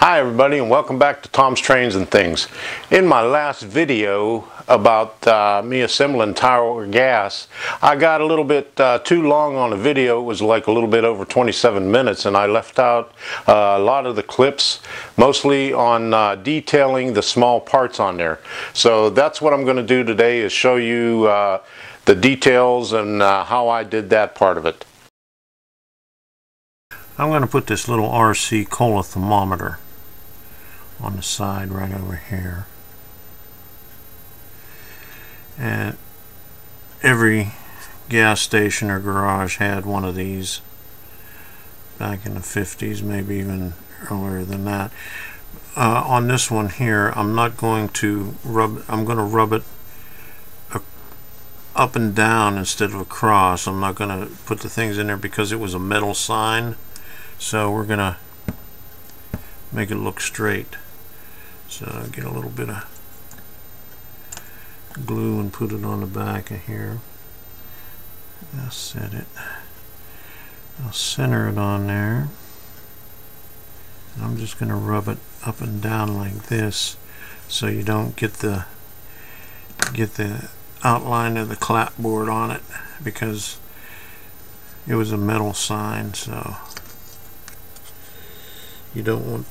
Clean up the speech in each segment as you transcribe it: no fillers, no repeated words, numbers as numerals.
Hi everybody, and welcome back to Tom's Trains and Things. In my last video about me assembling Tower gas, I got a little bit too long on the video. It was like a little bit over 27 minutes, and I left out a lot of the clips, mostly on detailing the small parts on there. So that's what I'm going to do today, is show you the details and how I did that part of it. I'm going to put this little RC Cola thermometer on the side right over here, and every gas station or garage had one of these back in the 50s, maybe even earlier than that. On this one here, I'm not going to rub, I'm going to rub it up and down instead of across. I'm not going to put the things in there because it was a metal sign, so we're going to make it look straight. So I'll get a little bit of glue and put it on the back of here. I'll set it. I'll center it on there. I'm just going to rub it up and down like this, so you don't get the outline of the clapboard on it, because it was a metal sign, so you don't want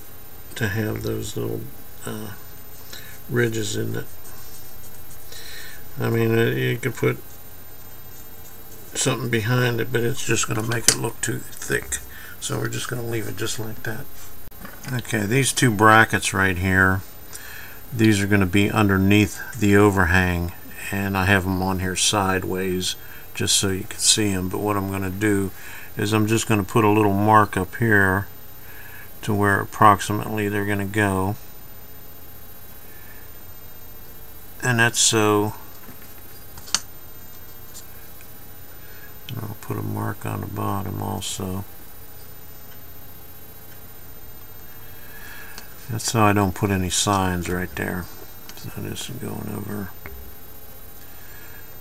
to have those little ridges in it. I mean, you could put something behind it, but it's just going to make it look too thick, so we're just going to leave it just like that. Okay, these two brackets right here, these are going to be underneath the overhang, and I have them on here sideways just so you can see them. But what I'm going to do is I'm just going to put a little mark up here to where approximately they're going to go, and that's so. And I'll put a mark on the bottom also. That's so I don't put any signs right there. So this is going over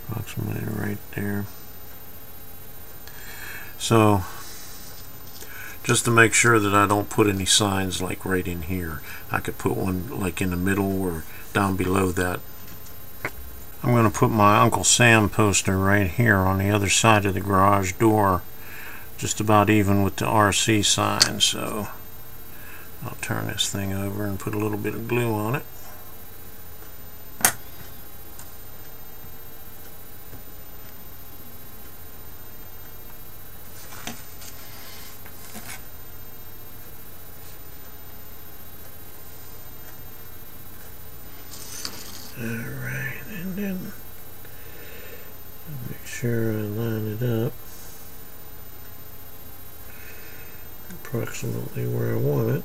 approximately right there. So just to make sure that I don't put any signs like right in here, I could put one like in the middle or down below that. I'm going to put my Uncle Sam poster right here on the other side of the garage door, just about even with the RC sign. So I'll turn this thing over and put a little bit of glue on it. Alright, and then make sure I line it up approximately where I want it.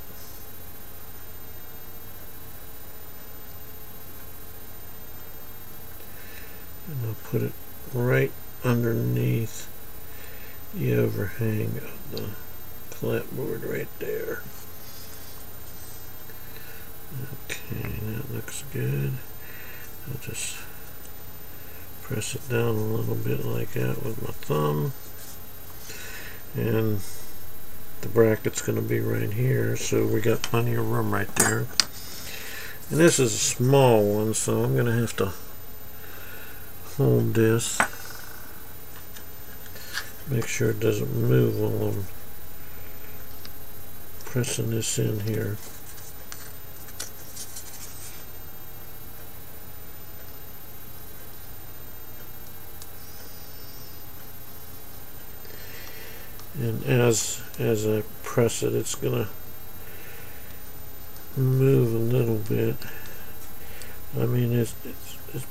And I'll put it right underneath the overhang of the clapboard right there. Okay, that looks good. I'll just press it down a little bit like that with my thumb, and the bracket's going to be right here, so we got plenty of room right there. And this is a small one, so I'm going to have to hold this, make sure it doesn't move while I'm pressing this in here. And as I press it, it's gonna move a little bit. I mean, it's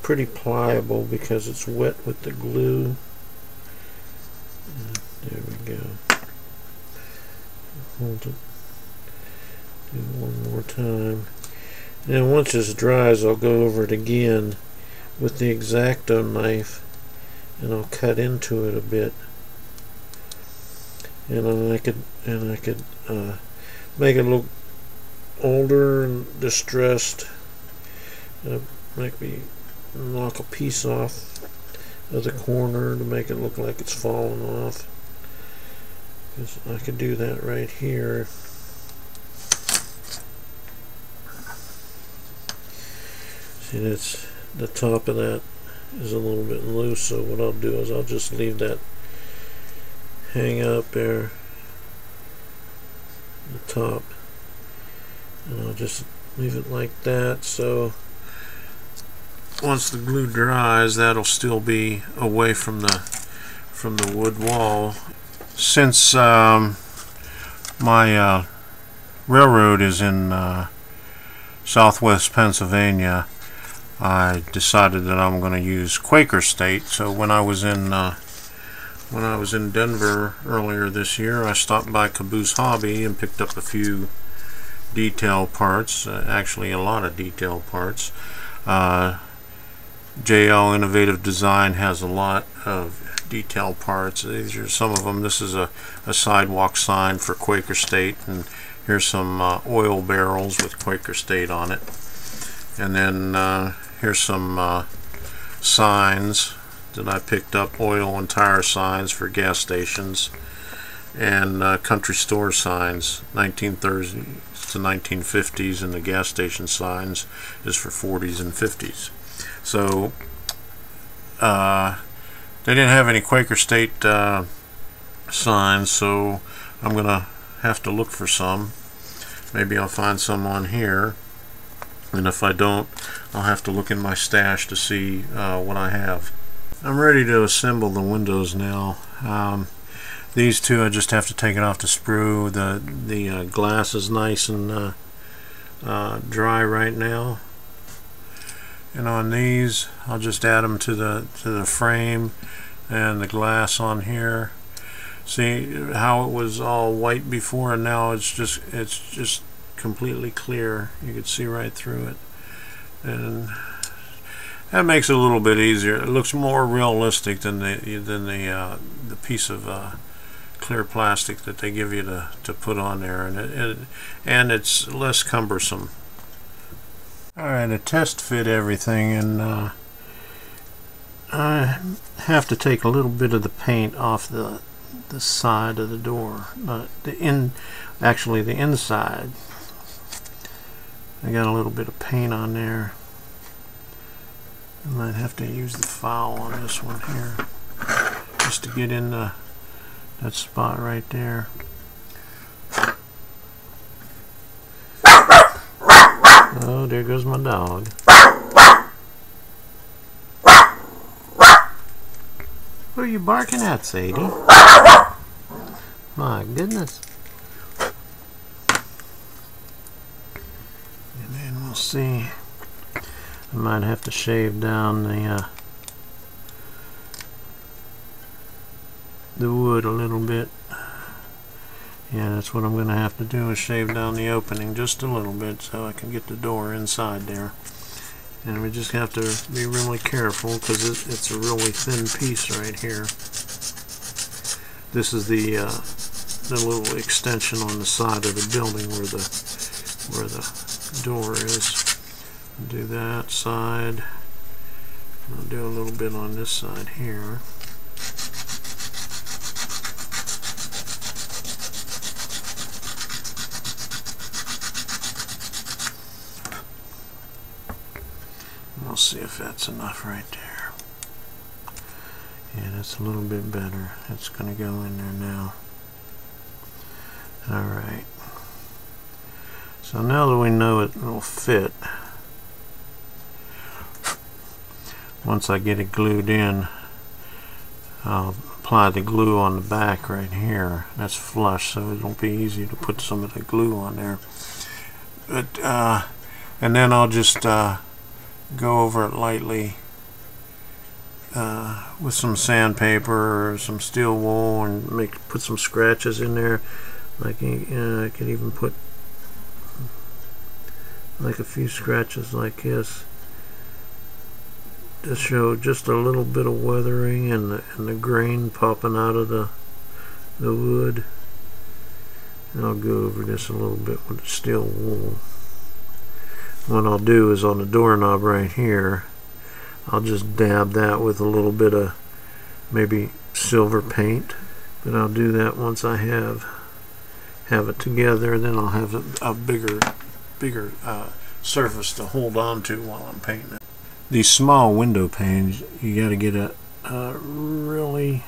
pretty pliable because it's wet with the glue. There we go. Hold it. Do it one more time. And once this dries, I'll go over it again with the X-Acto knife, and I'll cut into it a bit. And I could make it look older and distressed. Make me knock a piece off of the corner to make it look like it's falling off. I could do that right here. See, that's the top of that is a little bit loose, so what I'll do is I'll just leave that hang up there, the top, and I'll just leave it like that. So once the glue dries, that'll still be away from the wood wall. Since my railroad is in southwest Pennsylvania, I decided that I'm going to use Quaker State. So when I was in Denver earlier this year, I stopped by Caboose Hobby and picked up a few detail parts, actually a lot of detail parts. JL Innovative Design has a lot of detail parts. These are some of them. This is a sidewalk sign for Quaker State, and here's some oil barrels with Quaker State on it. And then here's some signs that I picked up, oil and tire signs for gas stations, and country store signs, 1930s to 1950s, and the gas station signs is for 40s and 50s. So they didn't have any Quaker State signs, so I'm gonna have to look for some. Maybe I'll find some on here, and if I don't, I'll have to look in my stash to see what I have. I'm ready to assemble the windows now. These two, I just have to take it off the sprue. The glass is nice and dry right now. And on these, I'll just add them to the frame and the glass on here. See how it was all white before, and now it's just completely clear. You can see right through it, and that makes it a little bit easier. It looks more realistic than the piece of clear plastic that they give you to put on there, and it's less cumbersome. Alright, I test fit everything, and I have to take a little bit of the paint off the side of the door, actually the inside. I got a little bit of paint on there. I might have to use the file on this one here just to get in that spot right there. Oh, there goes my dog. What are you barking at, Sadie? My goodness. And then we'll see. I might have to shave down the wood a little bit. Yeah, that's what I'm going to have to do, is shave down the opening just a little bit so I can get the door inside there. And we just have to be really careful because it's a really thin piece right here. This is the little extension on the side of the building where the door is. I'll do that side. I'll do a little bit on this side here. We'll see if that's enough right there. Yeah, that's a little bit better. That's going to go in there now. Alright. So now that we know it will fit, once I get it glued in, I'll apply the glue on the back right here. That's flush, so it'll be easy to put some of the glue on there. But and then I'll just go over it lightly with some sandpaper or some steel wool, and put some scratches in there. Like I could even put like a few scratches like this to show just a little bit of weathering and the grain popping out of the wood. And I'll go over this a little bit with the steel wool. What I'll do is on the doorknob right here, I'll just dab that with a little bit of maybe silver paint. But I'll do that once I have it together. Then I'll have a bigger surface to hold on to while I'm painting it. these small window panes, you got to get a really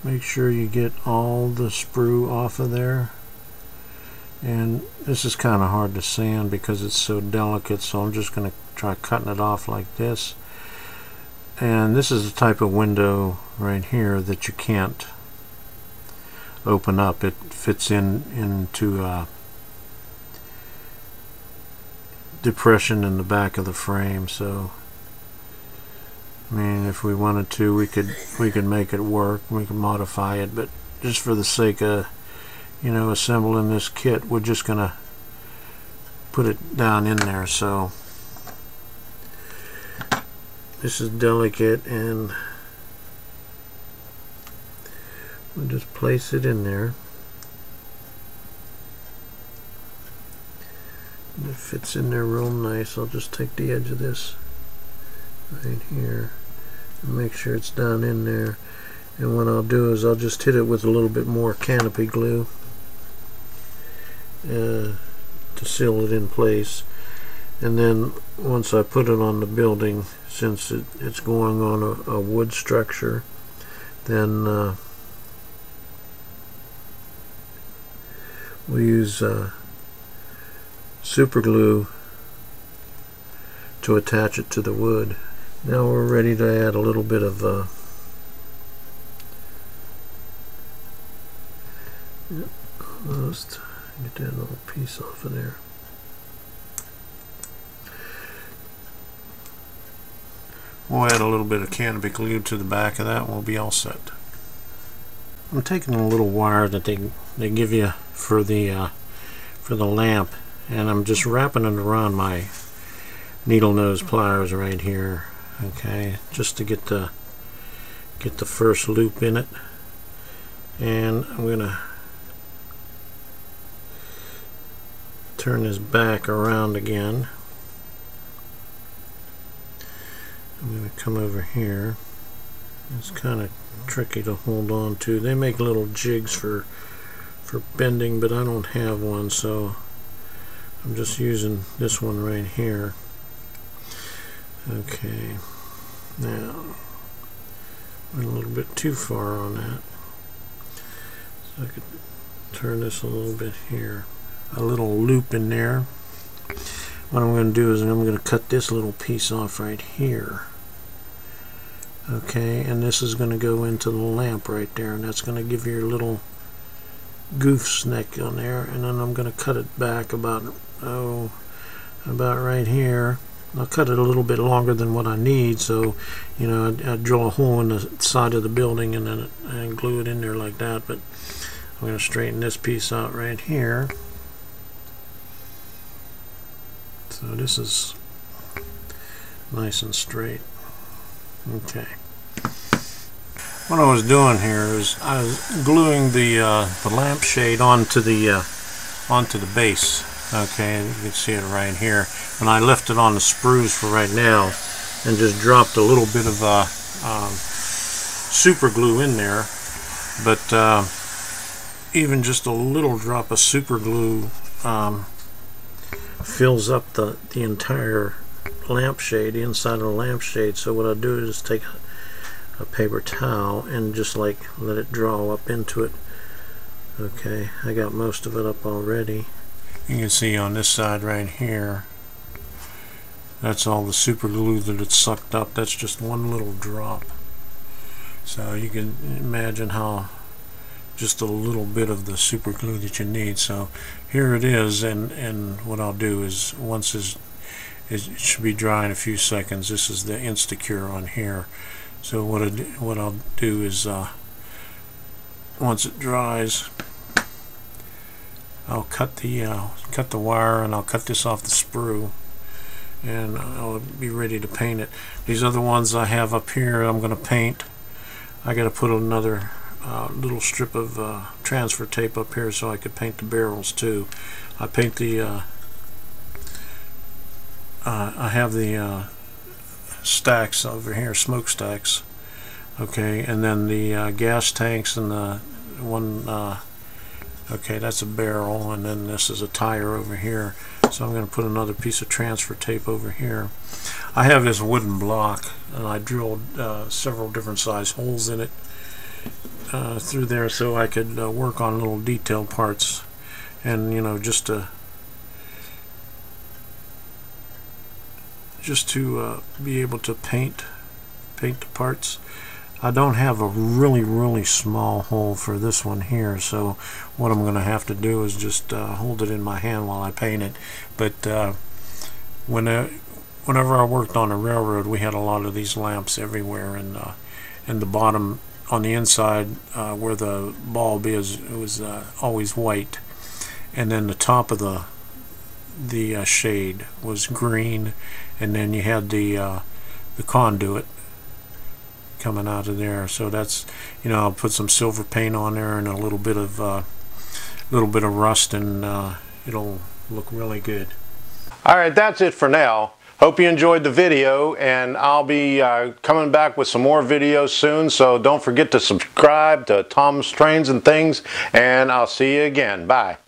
make sure you get all the sprue off of there. And this is kind of hard to sand because it's so delicate, so I'm just going to try cutting it off like this. And this is the type of window right here that you can't open up. It fits into a depression in the back of the frame, so I mean, if we wanted to, we could make it work. We could modify it, but just for the sake of, you know, assembling this kit, we're just gonna put it down in there. So this is delicate, and we'll just place it in there. And it fits in there real nice. I'll just take the edge of this right here and make sure it's down in there. And what I'll do is I'll just hit it with a little bit more canopy glue to seal it in place. And then once I put it on the building, since it's going on a wood structure, then we'll use super glue to attach it to the wood. Now we're ready to add a little bit of almost get that little piece off of there. We'll add a little bit of canopy glue to the back of that and we'll be all set. I'm taking a little wire that they give you for the lamp, and I'm just wrapping it around my needle nose pliers right here, okay, just to get the first loop in it. And I'm gonna turn this back around again. I'm gonna come over here. It's kind of tricky to hold on to. They make little jigs for bending, but I don't have one, so I'm just using this one right here. Okay, now went a little bit too far on that, so I could turn this a little bit here. A little loop in there. What I'm going to do is I'm going to cut this little piece off right here. Okay, and this is going to go into the lamp right there, and that's going to give you your little gooseneck on there. And then I'm going to cut it back about right here. I'll cut it a little bit longer than what I need, so you know, I drill a hole in the side of the building and then I glue it in there like that. But I'm going to straighten this piece out right here. So this is nice and straight. Okay. What I was doing here is I was gluing the lampshade onto the base. Okay, you can see it right here. And I left it on the sprues for right now, and just dropped a little bit of super glue in there. But even just a little drop of super glue fills up the entire lampshade, the inside of the lampshade. So what I do is take a paper towel and just like let it draw up into it. Okay, I got most of it up already. You can see on this side right here, that's all the super glue that it's sucked up. That's just one little drop. So you can imagine how just a little bit of the super glue that you need. So here it is, and what I'll do is once it should be dry in a few seconds. This is the Instacure on here. So what I'll do is once it dries, I'll cut the wire, and I'll cut this off the sprue, and I'll be ready to paint it. These other ones I have up here I'm going to paint. I got to put another little strip of transfer tape up here so I could paint the barrels too. I paint the I have the stacks over here, smokestacks. Okay, and then the gas tanks and the one Okay, that's a barrel, and then this is a tire over here. So I'm going to put another piece of transfer tape over here. I have this wooden block, and I drilled several different size holes in it through there so I could work on little detailed parts, and you know, just to be able to paint the parts. I don't have a really small hole for this one here, so what I'm going to have to do is just hold it in my hand while I paint it. But whenever I worked on a railroad, we had a lot of these lamps everywhere, and in the bottom on the inside where the bulb is, it was always white, and then the top of the shade was green, and then you had the conduit coming out of there. So that's, you know, I'll put some silver paint on there and a little bit of rust, and it'll look really good. Alright, that's it for now. Hope you enjoyed the video, and I'll be coming back with some more videos soon, so don't forget to subscribe to Tom's Trains and Things, and I'll see you again. Bye.